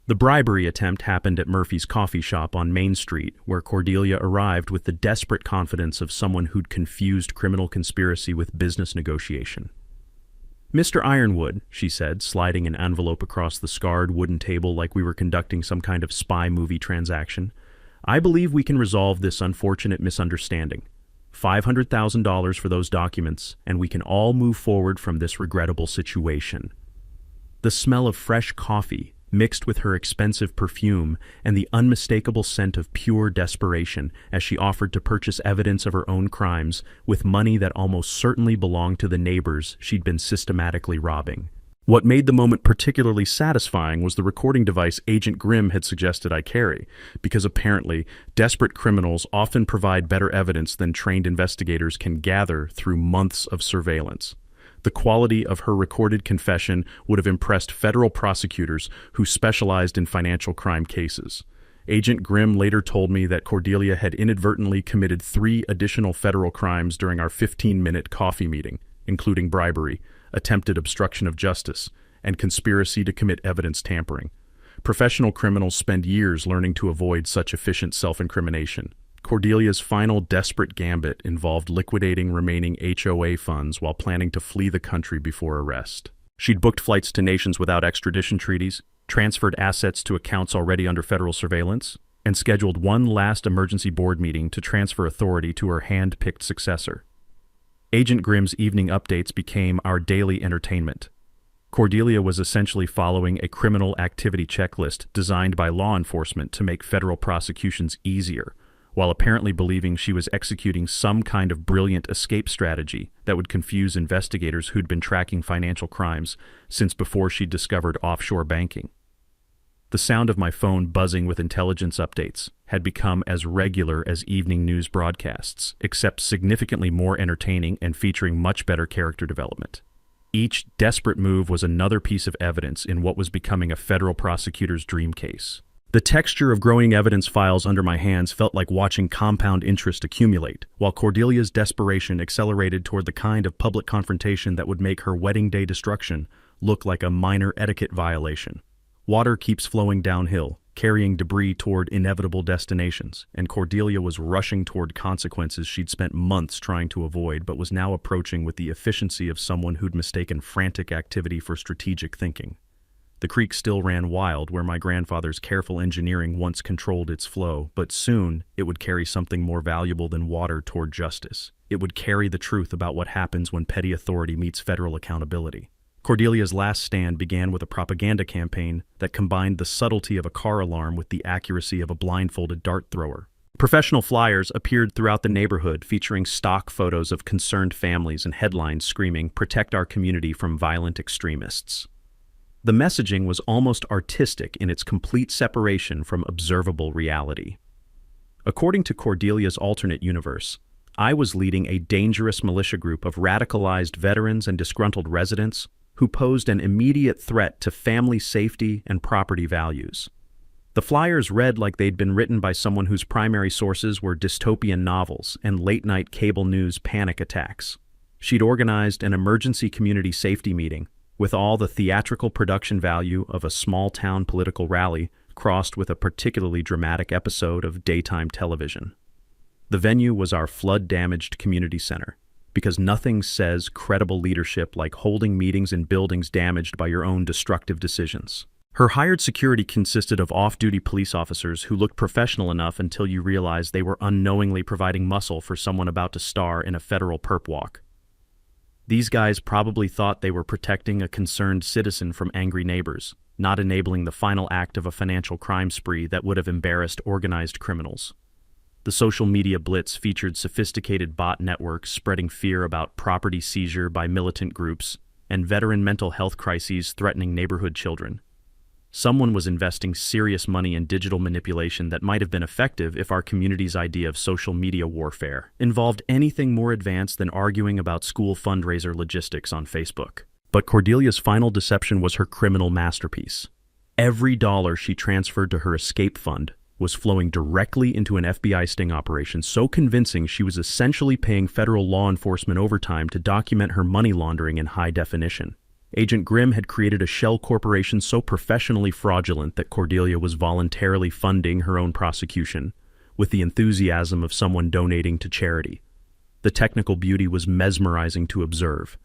The bribery attempt happened at Murphy's coffee shop on Main Street, where Cordelia arrived with the desperate confidence of someone who'd confused criminal conspiracy with business negotiation. "Mr. Ironwood," she said, sliding an envelope across the scarred wooden table like we were conducting some kind of spy movie transaction, "I believe we can resolve this unfortunate misunderstanding. $500,000 for those documents, and we can all move forward from this regrettable situation." The smell of fresh coffee, mixed with her expensive perfume and the unmistakable scent of pure desperation as she offered to purchase evidence of her own crimes with money that almost certainly belonged to the neighbors she'd been systematically robbing. What made the moment particularly satisfying was the recording device Agent Grimm had suggested I carry, because apparently desperate criminals often provide better evidence than trained investigators can gather through months of surveillance. The quality of her recorded confession would have impressed federal prosecutors who specialized in financial crime cases. Agent Grimm later told me that Cordelia had inadvertently committed 3 additional federal crimes during our 15-minute coffee meeting, including bribery, attempted obstruction of justice, and conspiracy to commit evidence tampering. Professional criminals spend years learning to avoid such efficient self-incrimination. Cordelia's final desperate gambit involved liquidating remaining HOA funds while planning to flee the country before arrest. She'd booked flights to nations without extradition treaties, transferred assets to accounts already under federal surveillance, and scheduled one last emergency board meeting to transfer authority to her hand-picked successor. Agent Grimm's evening updates became our daily entertainment. Cordelia was essentially following a criminal activity checklist designed by law enforcement to make federal prosecutions easier, while apparently believing she was executing some kind of brilliant escape strategy that would confuse investigators who'd been tracking financial crimes since before she'd discovered offshore banking. The sound of my phone buzzing with intelligence updates had become as regular as evening news broadcasts, except significantly more entertaining and featuring much better character development. Each desperate move was another piece of evidence in what was becoming a federal prosecutor's dream case. The texture of growing evidence files under my hands felt like watching compound interest accumulate, while Cordelia's desperation accelerated toward the kind of public confrontation that would make her wedding day destruction look like a minor etiquette violation. Water keeps flowing downhill, carrying debris toward inevitable destinations, and Cordelia was rushing toward consequences she'd spent months trying to avoid but was now approaching with the efficiency of someone who'd mistaken frantic activity for strategic thinking. The creek still ran wild where my grandfather's careful engineering once controlled its flow, but soon it would carry something more valuable than water toward justice. It would carry the truth about what happens when petty authority meets federal accountability. Cordelia's last stand began with a propaganda campaign that combined the subtlety of a car alarm with the accuracy of a blindfolded dart thrower. Professional flyers appeared throughout the neighborhood featuring stock photos of concerned families and headlines screaming, "Protect our community from violent extremists." The messaging was almost artistic in its complete separation from observable reality. According to Cordelia's alternate universe, I was leading a dangerous militia group of radicalized veterans and disgruntled residents who posed an immediate threat to family safety and property values. The flyers read like they'd been written by someone whose primary sources were dystopian novels and late-night cable news panic attacks. She'd organized an emergency community safety meeting with all the theatrical production value of a small-town political rally crossed with a particularly dramatic episode of daytime television. The venue was our flood-damaged community center, because nothing says credible leadership like holding meetings in buildings damaged by your own destructive decisions. Her hired security consisted of off-duty police officers who looked professional enough until you realized they were unknowingly providing muscle for someone about to star in a federal perp walk. These guys probably thought they were protecting a concerned citizen from angry neighbors, not enabling the final act of a financial crime spree that would have embarrassed organized criminals. The social media blitz featured sophisticated bot networks spreading fear about property seizure by militant groups and veteran mental health crises threatening neighborhood children. Someone was investing serious money in digital manipulation that might have been effective if our community's idea of social media warfare involved anything more advanced than arguing about school fundraiser logistics on Facebook. But Cordelia's final deception was her criminal masterpiece. Every dollar she transferred to her escape fund was flowing directly into an FBI sting operation so convincing she was essentially paying federal law enforcement overtime to document her money laundering in high definition. Agent Grimm had created a shell corporation so professionally fraudulent that Cordelia was voluntarily funding her own prosecution, with the enthusiasm of someone donating to charity. The technical beauty was mesmerizing to observe.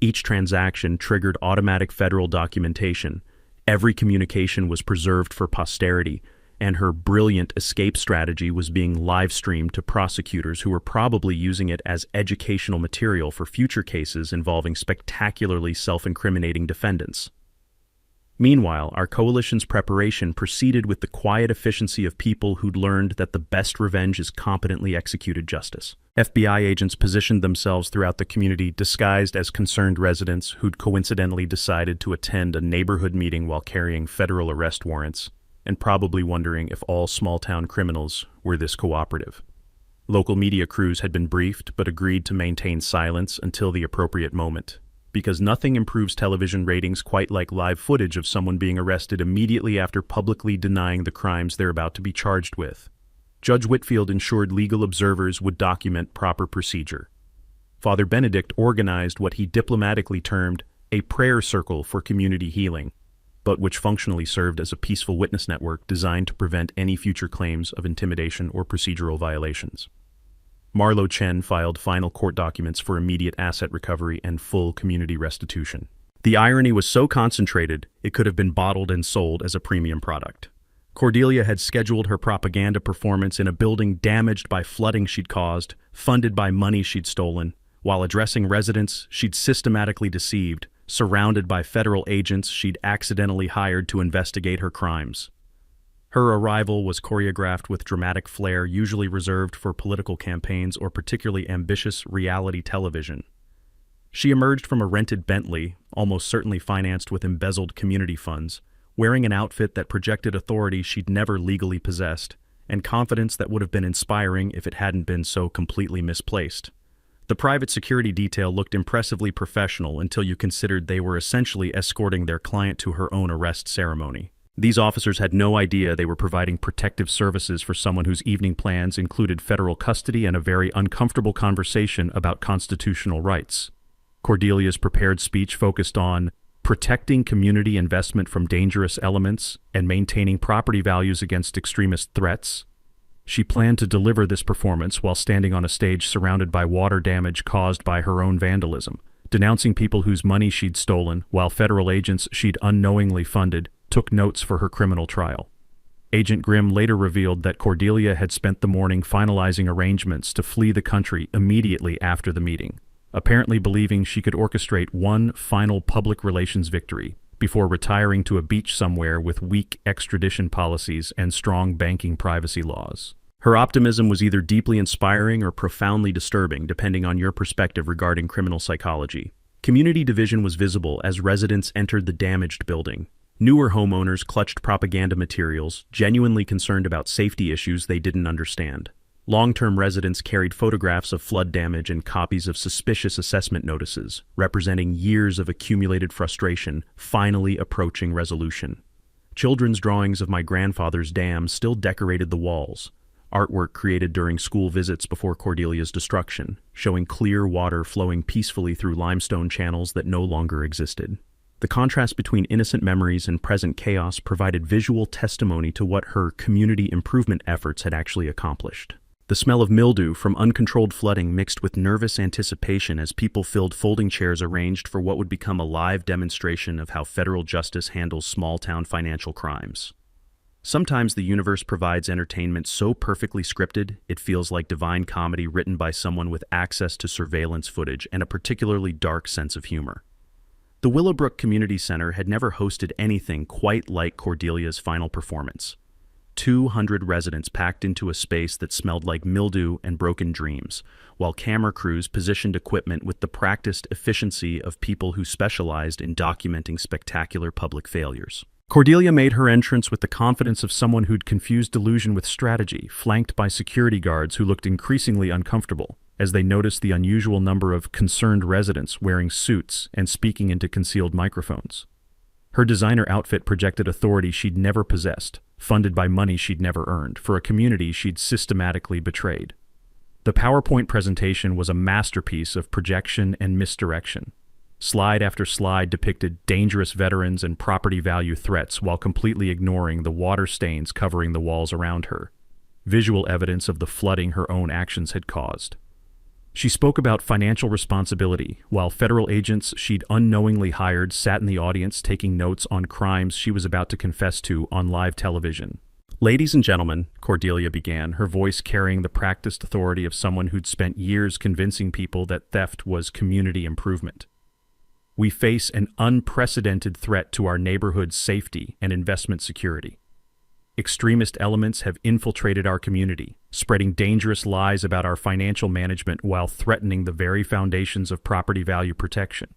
Each transaction triggered automatic federal documentation. Every communication was preserved for posterity, and her brilliant escape strategy was being live-streamed to prosecutors who were probably using it as educational material for future cases involving spectacularly self-incriminating defendants. Meanwhile, our coalition's preparation proceeded with the quiet efficiency of people who'd learned that the best revenge is competently executed justice. FBI agents positioned themselves throughout the community disguised as concerned residents who'd coincidentally decided to attend a neighborhood meeting while carrying federal arrest warrants, and probably wondering if all small-town criminals were this cooperative. Local media crews had been briefed but agreed to maintain silence until the appropriate moment, because nothing improves television ratings quite like live footage of someone being arrested immediately after publicly denying the crimes they're about to be charged with. Judge Whitfield ensured legal observers would document proper procedure. Father Benedict organized what he diplomatically termed a prayer circle for community healing, but which functionally served as a peaceful witness network designed to prevent any future claims of intimidation or procedural violations. Marlo Chen filed final court documents for immediate asset recovery and full community restitution. The irony was so concentrated, it could have been bottled and sold as a premium product. Cordelia had scheduled her propaganda performance in a building damaged by flooding she'd caused, funded by money she'd stolen, while addressing residents she'd systematically deceived, surrounded by federal agents she'd accidentally hired to investigate her crimes. Her arrival was choreographed with dramatic flair usually reserved for political campaigns or particularly ambitious reality television. She emerged from a rented Bentley, almost certainly financed with embezzled community funds, wearing an outfit that projected authority she'd never legally possessed, and confidence that would have been inspiring if it hadn't been so completely misplaced. The private security detail looked impressively professional until you considered they were essentially escorting their client to her own arrest ceremony. These officers had no idea they were providing protective services for someone whose evening plans included federal custody and a very uncomfortable conversation about constitutional rights. Cordelia's prepared speech focused on protecting community investment from dangerous elements and maintaining property values against extremist threats. She planned to deliver this performance while standing on a stage surrounded by water damage caused by her own vandalism, denouncing people whose money she'd stolen, while federal agents she'd unknowingly funded took notes for her criminal trial. Agent Grimm later revealed that Cordelia had spent the morning finalizing arrangements to flee the country immediately after the meeting, apparently believing she could orchestrate one final public relations victory before retiring to a beach somewhere with weak extradition policies and strong banking privacy laws. Her optimism was either deeply inspiring or profoundly disturbing, depending on your perspective regarding criminal psychology. Community division was visible as residents entered the damaged building. Newer homeowners clutched propaganda materials, genuinely concerned about safety issues they didn't understand. Long-term residents carried photographs of flood damage and copies of suspicious assessment notices, representing years of accumulated frustration finally approaching resolution. Children's drawings of my grandfather's dam still decorated the walls, artwork created during school visits before Cordelia's destruction, showing clear water flowing peacefully through limestone channels that no longer existed. The contrast between innocent memories and present chaos provided visual testimony to what her community improvement efforts had actually accomplished. The smell of mildew from uncontrolled flooding mixed with nervous anticipation as people filled folding chairs arranged for what would become a live demonstration of how federal justice handles small-town financial crimes. Sometimes the universe provides entertainment so perfectly scripted, it feels like divine comedy written by someone with access to surveillance footage and a particularly dark sense of humor. The Willowbrook Community Center had never hosted anything quite like Cordelia's final performance. 200 residents packed into a space that smelled like mildew and broken dreams, while camera crews positioned equipment with the practiced efficiency of people who specialized in documenting spectacular public failures. Cordelia made her entrance with the confidence of someone who'd confused delusion with strategy, flanked by security guards who looked increasingly uncomfortable as they noticed the unusual number of concerned residents wearing suits and speaking into concealed microphones. Her designer outfit projected authority she'd never possessed, funded by money she'd never earned, for a community she'd systematically betrayed. The PowerPoint presentation was a masterpiece of projection and misdirection. Slide after slide depicted dangerous veterans and property value threats while completely ignoring the water stains covering the walls around her, visual evidence of the flooding her own actions had caused. She spoke about financial responsibility, while federal agents she'd unknowingly hired sat in the audience taking notes on crimes she was about to confess to on live television. "Ladies and gentlemen," Cordelia began, her voice carrying the practiced authority of someone who'd spent years convincing people that theft was community improvement. "We face an unprecedented threat to our neighborhood's safety and investment security. Extremist elements have infiltrated our community, spreading dangerous lies about our financial management while threatening the very foundations of property value protection."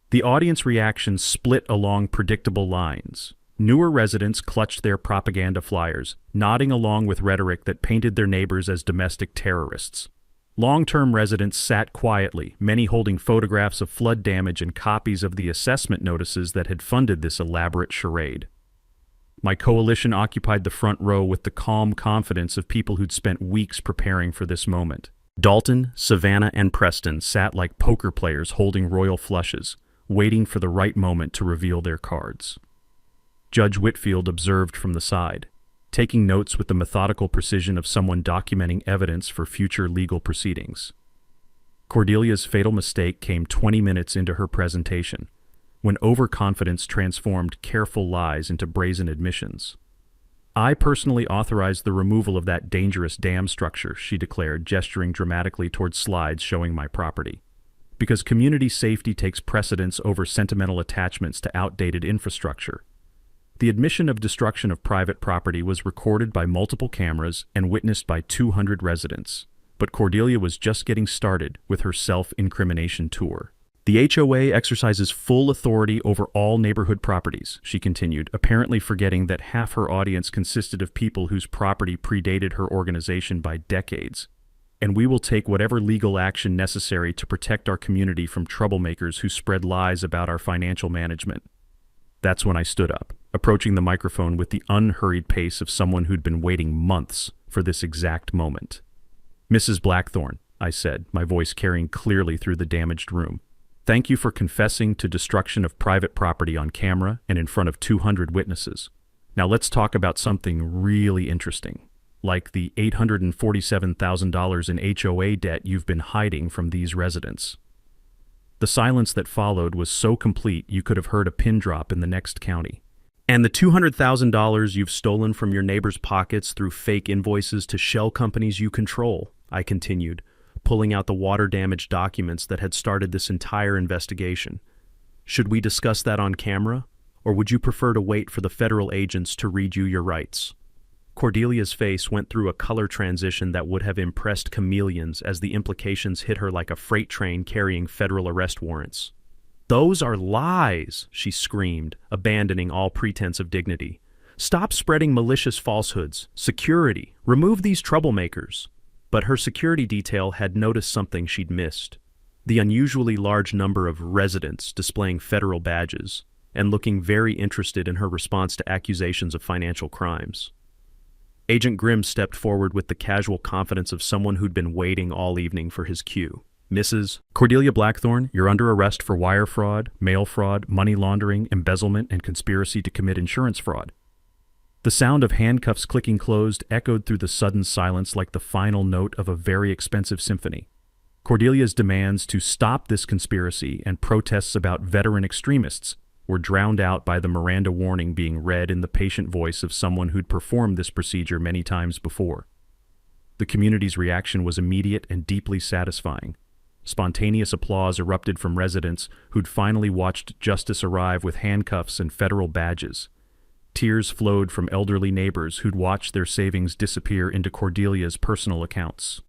The audience reaction split along predictable lines. Newer residents clutched their propaganda flyers, nodding along with rhetoric that painted their neighbors as domestic terrorists. Long-term residents sat quietly, many holding photographs of flood damage and copies of the assessment notices that had funded this elaborate charade. My coalition occupied the front row with the calm confidence of people who'd spent weeks preparing for this moment. Dalton, Savannah, and Preston sat like poker players holding royal flushes, waiting for the right moment to reveal their cards. Judge Whitfield observed from the side, taking notes with the methodical precision of someone documenting evidence for future legal proceedings. Cordelia's fatal mistake came 20 minutes into her presentation, when overconfidence transformed careful lies into brazen admissions. "I personally authorized the removal of that dangerous dam structure," she declared, gesturing dramatically towards slides showing my property. "Because community safety takes precedence over sentimental attachments to outdated infrastructure." The admission of destruction of private property was recorded by multiple cameras and witnessed by 200 residents, but Cordelia was just getting started with her self-incrimination tour. "The HOA exercises full authority over all neighborhood properties," she continued, apparently forgetting that half her audience consisted of people whose property predated her organization by decades. "And we will take whatever legal action necessary to protect our community from troublemakers who spread lies about our financial management." That's when I stood up, approaching the microphone with the unhurried pace of someone who'd been waiting months for this exact moment. "Mrs. Blackthorne," I said, my voice carrying clearly through the damaged room, "thank you for confessing to destruction of private property on camera and in front of 200 witnesses. Now let's talk about something really interesting, like the $847,000 in HOA debt you've been hiding from these residents." The silence that followed was so complete you could have heard a pin drop in the next county. "And the $200,000 you've stolen from your neighbors' pockets through fake invoices to shell companies you control," I continued, pulling out the water-damaged documents that had started this entire investigation. "Should we discuss that on camera, or would you prefer to wait for the federal agents to read you your rights?" Cordelia's face went through a color transition that would have impressed chameleons as the implications hit her like a freight train carrying federal arrest warrants. "Those are lies," she screamed, abandoning all pretense of dignity. "Stop spreading malicious falsehoods. Security. Remove these troublemakers." But her security detail had noticed something she'd missed. The unusually large number of residents displaying federal badges and looking very interested in her response to accusations of financial crimes. Agent Grimm stepped forward with the casual confidence of someone who'd been waiting all evening for his cue. "Mrs. Cordelia Blackthorne, you're under arrest for wire fraud, mail fraud, money laundering, embezzlement, and conspiracy to commit insurance fraud." The sound of handcuffs clicking closed echoed through the sudden silence like the final note of a very expensive symphony. Cordelia's demands to stop this conspiracy and protests about veteran extremists were drowned out by the Miranda warning being read in the patient voice of someone who'd performed this procedure many times before. The community's reaction was immediate and deeply satisfying. Spontaneous applause erupted from residents who'd finally watched justice arrive with handcuffs and federal badges. Tears flowed from elderly neighbors who'd watched their savings disappear into Cordelia's personal accounts.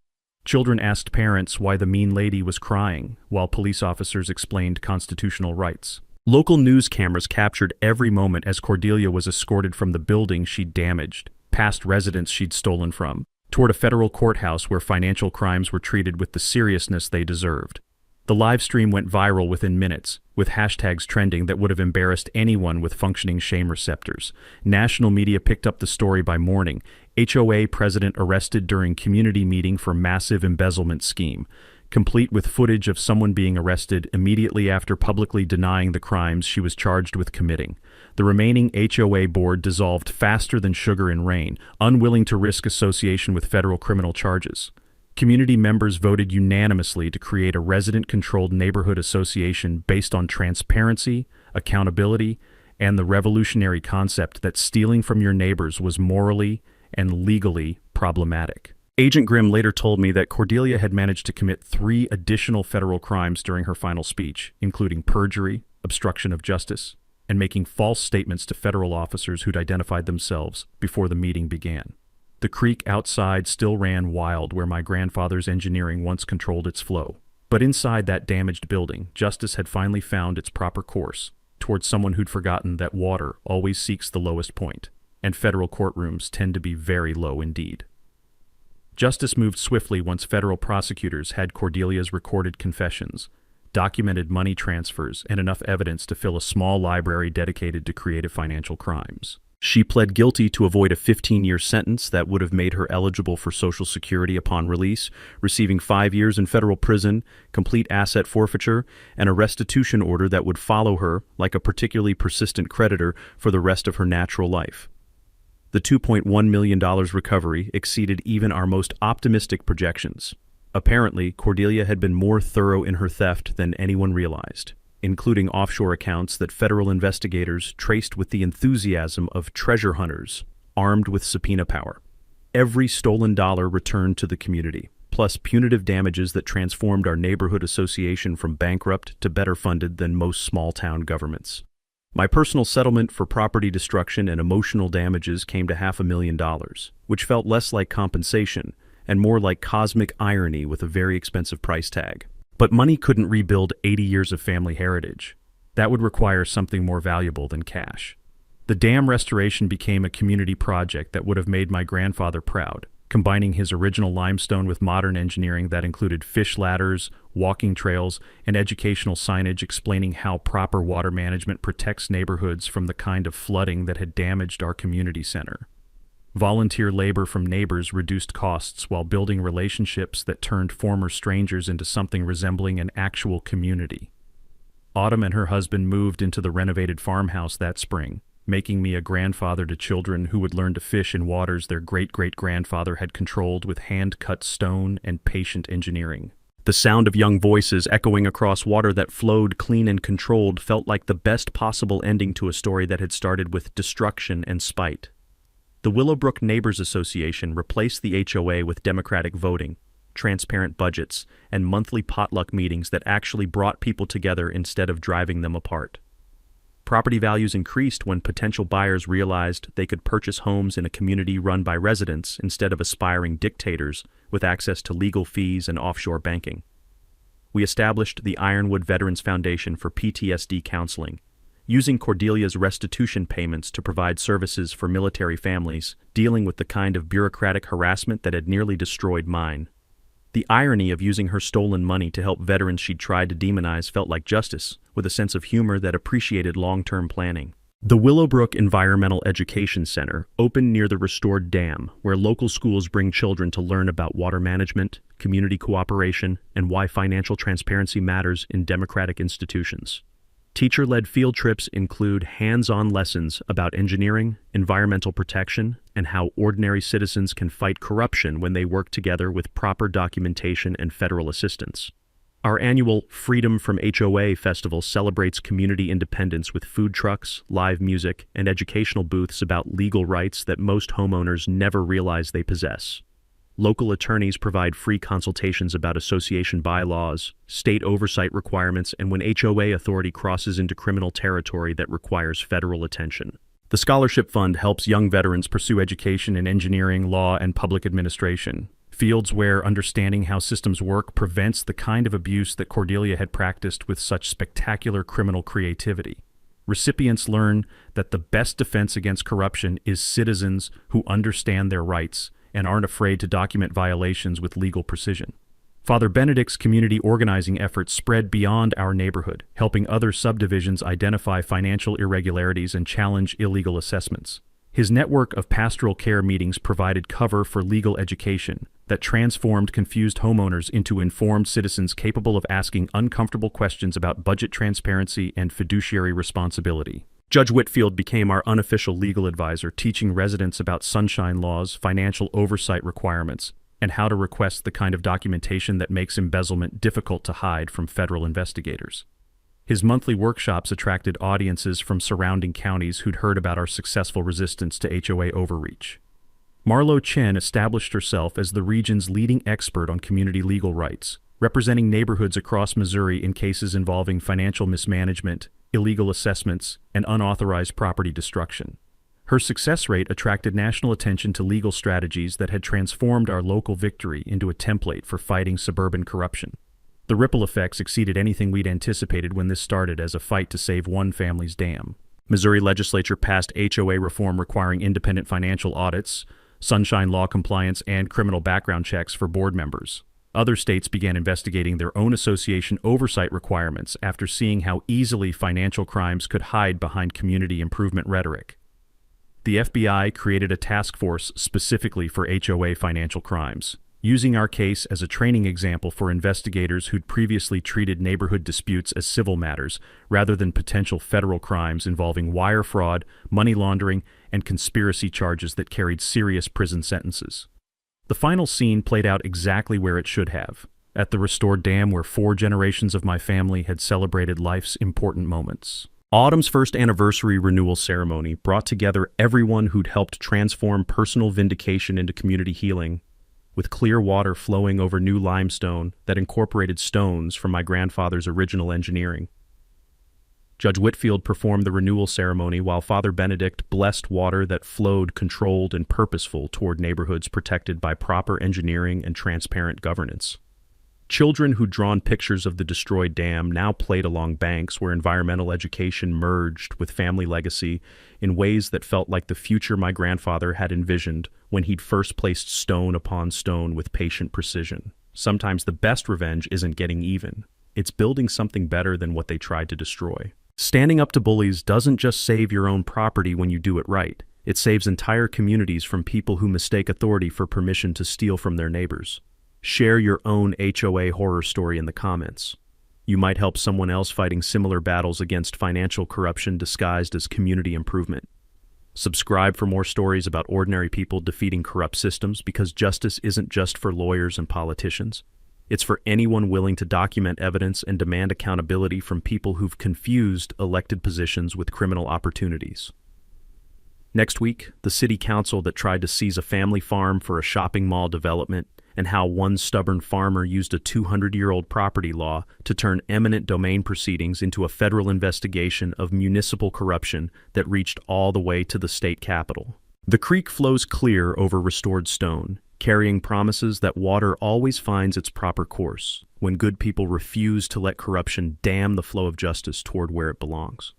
Children asked parents why the mean lady was crying, while police officers explained constitutional rights. Local news cameras captured every moment as Cordelia was escorted from the building she'd damaged, past residents she'd stolen from, toward a federal courthouse where financial crimes were treated with the seriousness they deserved. The live stream went viral within minutes, with hashtags trending that would have embarrassed anyone with functioning shame receptors. National media picked up the story by morning. HOA president arrested during community meeting for massive embezzlement scheme, complete with footage of someone being arrested immediately after publicly denying the crimes she was charged with committing. The remaining HOA board dissolved faster than sugar in rain, unwilling to risk association with federal criminal charges. Community members voted unanimously to create a resident-controlled neighborhood association based on transparency, accountability, and the revolutionary concept that stealing from your neighbors was morally and legally problematic. Agent Grimm later told me that Cordelia had managed to commit 3 additional federal crimes during her final speech, including perjury, obstruction of justice, and making false statements to federal officers who'd identified themselves before the meeting began. The creek outside still ran wild where my grandfather's engineering once controlled its flow. But inside that damaged building, justice had finally found its proper course towards someone who'd forgotten that water always seeks the lowest point, and federal courtrooms tend to be very low indeed. Justice moved swiftly once federal prosecutors had Cordelia's recorded confessions, documented money transfers, and enough evidence to fill a small library dedicated to creative financial crimes. She pled guilty to avoid a 15-year sentence that would have made her eligible for Social Security upon release, receiving 5 years in federal prison, complete asset forfeiture, and a restitution order that would follow her, like a particularly persistent creditor, for the rest of her natural life. The $2.1 million recovery exceeded even our most optimistic projections. Apparently, Cordelia had been more thorough in her theft than anyone realized, including offshore accounts that federal investigators traced with the enthusiasm of treasure hunters armed with subpoena power. Every stolen dollar returned to the community, plus punitive damages that transformed our neighborhood association from bankrupt to better funded than most small-town governments. My personal settlement for property destruction and emotional damages came to $500,000, which felt less like compensation and more like cosmic irony with a very expensive price tag. But money couldn't rebuild 80 years of family heritage. That would require something more valuable than cash. The dam restoration became a community project that would have made my grandfather proud, combining his original limestone with modern engineering that included fish ladders, walking trails, and educational signage explaining how proper water management protects neighborhoods from the kind of flooding that had damaged our community center. Volunteer labor from neighbors reduced costs while building relationships that turned former strangers into something resembling an actual community. Autumn and her husband moved into the renovated farmhouse that spring, making me a grandfather to children who would learn to fish in waters their great-great-grandfather had controlled with hand-cut stone and patient engineering. The sound of young voices echoing across water that flowed clean and controlled felt like the best possible ending to a story that had started with destruction and spite. The Willowbrook Neighbors Association replaced the HOA with democratic voting, transparent budgets, and monthly potluck meetings that actually brought people together instead of driving them apart. Property values increased when potential buyers realized they could purchase homes in a community run by residents instead of aspiring dictators with access to legal fees and offshore banking. We established the Ironwood Veterans Foundation for PTSD counseling, using Cordelia's restitution payments to provide services for military families dealing with the kind of bureaucratic harassment that had nearly destroyed mine. The irony of using her stolen money to help veterans she'd tried to demonize felt like justice, with a sense of humor that appreciated long-term planning. The Willowbrook Environmental Education Center opened near the restored dam, where local schools bring children to learn about water management, community cooperation, and why financial transparency matters in democratic institutions. Teacher-led field trips include hands-on lessons about engineering, environmental protection, and how ordinary citizens can fight corruption when they work together with proper documentation and federal assistance. Our annual Freedom from HOA festival celebrates community independence with food trucks, live music, and educational booths about legal rights that most homeowners never realize they possess. Local attorneys provide free consultations about association bylaws, state oversight requirements, and when HOA authority crosses into criminal territory that requires federal attention. The Scholarship Fund helps young veterans pursue education in engineering, law, and public administration, fields where understanding how systems work prevents the kind of abuse that Cordelia had practiced with such spectacular criminal creativity. Recipients learn that the best defense against corruption is citizens who understand their rights and aren't afraid to document violations with legal precision. Father Benedict's community organizing efforts spread beyond our neighborhood, helping other subdivisions identify financial irregularities and challenge illegal assessments. His network of pastoral care meetings provided cover for legal education that transformed confused homeowners into informed citizens capable of asking uncomfortable questions about budget transparency and fiduciary responsibility. Judge Whitfield became our unofficial legal advisor, teaching residents about sunshine laws, financial oversight requirements, and how to request the kind of documentation that makes embezzlement difficult to hide from federal investigators. His monthly workshops attracted audiences from surrounding counties who'd heard about our successful resistance to HOA overreach. Marlo Chen established herself as the region's leading expert on community legal rights, representing neighborhoods across Missouri in cases involving financial mismanagement, illegal assessments, and unauthorized property destruction. Her success rate attracted national attention to legal strategies that had transformed our local victory into a template for fighting suburban corruption. The ripple effects exceeded anything we'd anticipated when this started as a fight to save one family's dam. Missouri legislature passed HOA reform requiring independent financial audits, sunshine law compliance, and criminal background checks for board members. Other states began investigating their own association oversight requirements after seeing how easily financial crimes could hide behind community improvement rhetoric. The FBI created a task force specifically for HOA financial crimes, using our case as a training example for investigators who'd previously treated neighborhood disputes as civil matters rather than potential federal crimes involving wire fraud, money laundering, and conspiracy charges that carried serious prison sentences. The final scene played out exactly where it should have, at the restored dam where 4 generations of my family had celebrated life's important moments. Autumn's first anniversary renewal ceremony brought together everyone who'd helped transform personal vindication into community healing, with clear water flowing over new limestone that incorporated stones from my grandfather's original engineering. Judge Whitfield performed the renewal ceremony while Father Benedict blessed water that flowed controlled and purposeful toward neighborhoods protected by proper engineering and transparent governance. Children who'd drawn pictures of the destroyed dam now played along banks where environmental education merged with family legacy in ways that felt like the future my grandfather had envisioned when he'd first placed stone upon stone with patient precision. Sometimes the best revenge isn't getting even. It's building something better than what they tried to destroy. Standing up to bullies doesn't just save your own property when you do it right. It saves entire communities from people who mistake authority for permission to steal from their neighbors. Share your own HOA horror story in the comments. You might help someone else fighting similar battles against financial corruption disguised as community improvement. Subscribe for more stories about ordinary people defeating corrupt systems, because justice isn't just for lawyers and politicians. It's for anyone willing to document evidence and demand accountability from people who've confused elected positions with criminal opportunities. Next week, the city council that tried to seize a family farm for a shopping mall development, and how one stubborn farmer used a 200-year-old property law to turn eminent domain proceedings into a federal investigation of municipal corruption that reached all the way to the state capitol. The creek flows clear over restored stone, carrying promises that water always finds its proper course when good people refuse to let corruption dam the flow of justice toward where it belongs.